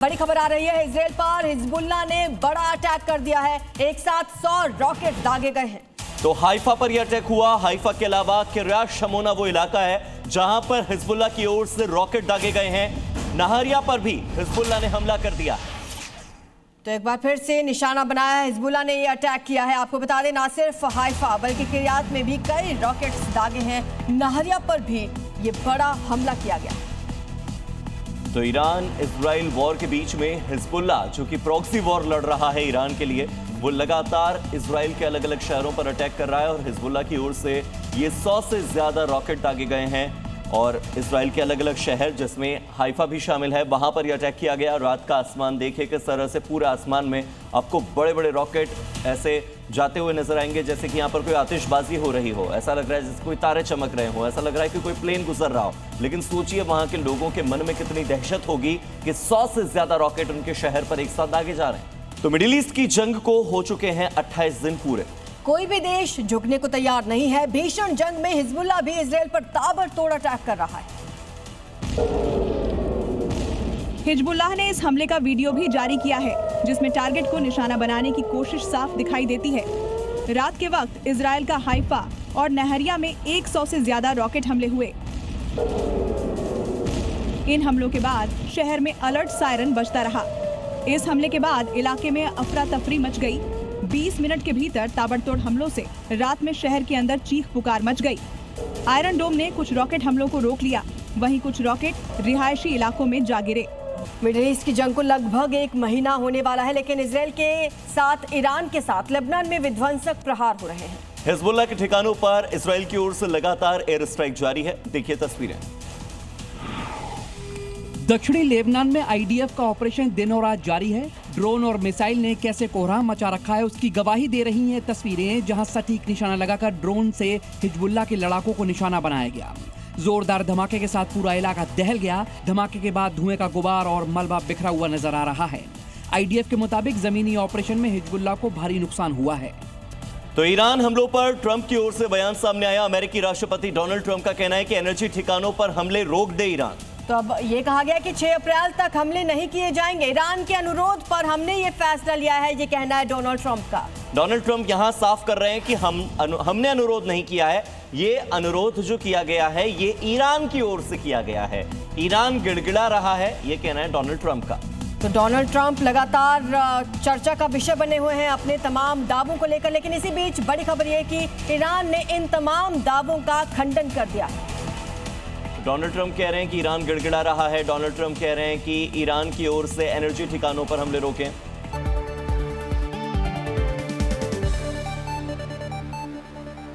बड़ी खबर आ रही है इजराइल पर। हिजबुल्लाह ने बड़ा अटैक कर दिया है। एक साथ 100 रॉकेट दागे गए हैं। तो हाइफा पर यह अटैक हुआ। हाइफा के अलावा किर्यात शमोना वो इलाका है जहां पर हिजबुल्लाह की ओर से रॉकेट दागे गए हैं। नहरिया पर भी हिजबुल्लाह ने हमला कर दिया। तो एक बार फिर से निशाना बनाया है हिजबुल्लाह ने, ये अटैक किया है। आपको बता दें, ना सिर्फ हाइफा बल्कि किर्यात में भी कई रॉकेट्स दागे हैं। नहरिया पर भी ये बड़ा हमला किया गया। तो ईरान इजराइल वॉर के बीच में हिजबुल्लाह जो कि प्रॉक्सी वॉर लड़ रहा है ईरान के लिए, वो लगातार इजराइल के अलग अलग शहरों पर अटैक कर रहा है और हिजबुल्लाह की ओर से ये 100 से ज्यादा रॉकेट दागे गए हैं। और इजराइल के अलग अलग शहर जिसमें हाइफा भी शामिल है, वहां पर यह अटैक किया गया। रात का आसमान देखिए किस तरह से पूरे आसमान में आपको बड़े बड़े रॉकेट ऐसे जाते हुए नजर आएंगे, जैसे कि यहाँ पर कोई आतिशबाजी हो रही हो। ऐसा लग रहा है जैसे कोई तारे चमक रहे हो, ऐसा लग रहा है कि कोई प्लेन गुजर रहा हो। लेकिन सोचिए वहां के लोगों के मन में कितनी दहशत होगी कि 100 से ज्यादा रॉकेट उनके शहर पर एक साथ दागे जा रहे हैं। तो मिडिल ईस्ट की जंग को हो चुके हैं 28 दिन पूरे। कोई भी देश झुकने को तैयार नहीं है। भीषण जंग में हिजबुल्लाह भी इजराइल पर ताबड़तोड़ अटैक कर रहा है। हिजबुल्लाह ने इस हमले का वीडियो भी जारी किया है, जिसमें टारगेट को निशाना बनाने की कोशिश साफ दिखाई देती है। रात के वक्त इजराइल का हाइफा और नहरिया में 100 से ज्यादा रॉकेट हमले हुए। इन हमलों के बाद शहर में अलर्ट सायरन बजता रहा। इस हमले के बाद इलाके में अफरा तफरी मच गई। 20 मिनट के भीतर ताबड़तोड़ हमलों से रात में शहर के अंदर चीख पुकार मच गई। आयरन डोम ने कुछ रॉकेट हमलों को रोक लिया, वहीं कुछ रॉकेट रिहायशी इलाकों में जा गिरे। मिडिल ईस्ट की जंग को लगभग 1 महीना होने वाला है, लेकिन इजराइल के साथ ईरान के साथ लेबनान में विध्वंसक प्रहार हो रहे हैं। हिजबुल्लाह के ठिकानों पर इजराइल की ओर से लगातार एयर स्ट्राइक जारी है। देखिए तस्वीरें। दक्षिणी लेबनान में आईडीएफ का ऑपरेशन दिन और रात जारी है। ड्रोन और मिसाइल ने कैसे कोहराम मचा रखा है उसकी गवाही दे रही हैं तस्वीरें, जहां सटीक निशाना लगाकर ड्रोन से हिजबुल्लाह के लड़ाकों को निशाना बनाया गया। जोरदार धमाके के साथ पूरा इलाका दहल गया। धमाके के बाद धुएं का गुबार और मलबा बिखरा हुआ नजर आ रहा है। आईडीएफ के मुताबिक जमीनी ऑपरेशन में हिजबुल्लाह को भारी नुकसान हुआ है। तो ईरान हमलों पर ट्रंप की ओर से बयान सामने आया। अमेरिकी राष्ट्रपति डोनाल्ड ट्रंप का कहना है कि एनर्जी ठिकानों पर हमले रोक दे ईरान। तो अब ये कहा गया कि 6 अप्रैल तक हमले नहीं किए जाएंगे। ईरान के अनुरोध पर हमने ये फैसला लिया है, ये कहना है डोनाल्ड ट्रंप का। डोनाल्ड ट्रंप यहाँ साफ कर रहे हैं कि हमने अनुरोध नहीं किया है। ये अनुरोध जो किया गया है ये ईरान की ओर से किया गया है। ईरान गिड़गिड़ा रहा है, ये कहना है डोनाल्ड ट्रंप का। तो डोनाल्ड ट्रंप लगातार चर्चा का विषय बने हुए हैं अपने तमाम दावों को लेकर, लेकिन इसी बीच बड़ी खबर यह कि ईरान ने इन तमाम दावों का खंडन कर दिया। डोनाल्ड ट्रंप कह रहे हैं कि ईरान गिड़गिड़ा रहा है। डोनाल्ड ट्रंप कह रहे हैं कि ईरान की ओर से एनर्जी ठिकानों पर हमले रोकें।